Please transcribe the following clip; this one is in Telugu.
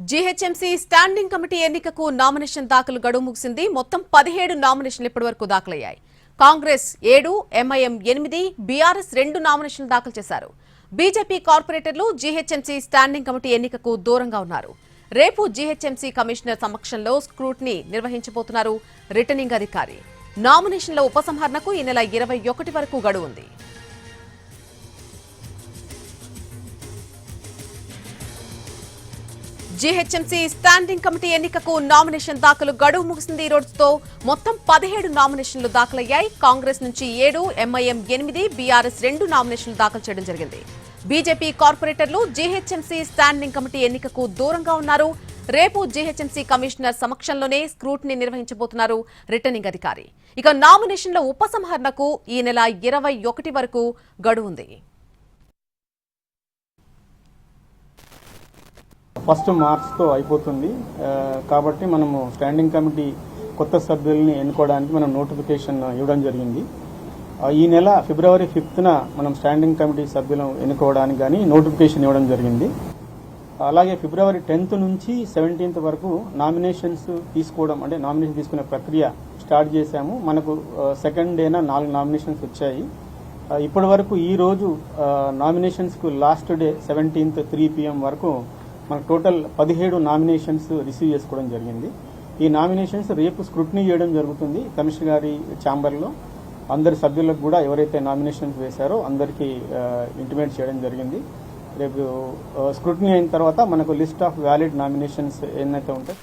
జీహెచ్ఎంసీ స్టాండింగ్ కమిటీ ఎన్నికకు నామినేషన్ దాఖలు గడువు ముగిసింది. మొత్తం 17 నామినేషన్లు ఇప్పటివరకు దాఖలయ్యాయి. కాంగ్రెస్ 7, ఎంఐఎం 8, బీఆర్ఎస్ 2 నామినేషన్లు దాఖలు చేశారు. బీజేపీ కార్పొరేటర్లు జీహెచ్ఎంసీ స్టాండింగ్ కమిటీ ఎన్నికకు దూరంగా ఉన్నారు. రేపు జీహెచ్ఎంసీ కమిషనర్ సమక్షంలో స్క్రూటినీ నిర్వహించబోతున్నారు రిటర్నింగ్ అధికారి. నామినేషన్ల ఉపసంహరణకు ఈ నెల 21 వరకు గడువు ఉంది. జీహెచ్ఎంసీ స్టాండింగ్ కమిటీ ఎన్నికకు నామినేషన్ దాఖలు గడువు ముగిసింది. ఈ రోజుతో మొత్తం 17 నామినేషన్లు దాఖలయ్యాయి. కాంగ్రెస్ నుంచి 7, ఎంఐఎం 8, బీఆర్ఎస్ 2 నామినేషన్లు దాఖలు చేయడం జరిగింది. బీజేపీ కార్పొరేటర్లు జీహెచ్ఎంసీ స్టాండింగ్ కమిటీ ఎన్నికకు దూరంగా ఉన్నారు. రేపు జీహెచ్ఎంసీ కమిషనర్ సమక్షంలోనే స్క్రూటినీ నిర్వహించబోతున్నారు రిటర్నింగ్ అధికారి. ఇక నామినేషన్ల ఉపసంహరణకు ఈ నెల 21 వరకు గడువు ఉంది. ఫస్ట్ మార్చ్తో అయిపోతుంది కాబట్టి మనము స్టాండింగ్ కమిటీ కొత్త సభ్యుల్ని ఎన్నుకోవడానికి మనం నోటిఫికేషన్ ఇవ్వడం జరిగింది. ఈ నెల ఫిబ్రవరి 5న మనం స్టాండింగ్ కమిటీ సభ్యులను ఎన్నుకోవడానికి కానీ నోటిఫికేషన్ ఇవ్వడం జరిగింది. అలాగే ఫిబ్రవరి 10th నుంచి 17th వరకు నామినేషన్స్ తీసుకోవడం అంటే నామినేషన్ తీసుకునే ప్రక్రియ స్టార్ట్ చేశాము. మనకు సెకండ్ డేన 4 నామినేషన్స్ వచ్చాయి. ఇప్పటి వరకు ఈ రోజు నామినేషన్స్కు లాస్ట్ డే 17th 3 PM వరకు మనకు టోటల్ 17 నామినేషన్స్ రిసీవ్ చేసుకోవడం జరిగింది. ఈ నామినేషన్స్ రేపు స్క్రూటినీ చేయడం జరుగుతుంది కమిషనర్ గారి ఛాంబర్లో. అందరి సభ్యులకు కూడా ఎవరైతే నామినేషన్స్ వేశారో అందరికీ ఇంటిమేట్ చేయడం జరిగింది. రేపు స్క్రూటినీ అయిన తర్వాత మనకు లిస్ట్ ఆఫ్ వ్యాలిడ్ నామినేషన్స్ ఏదైతే ఉంటాయి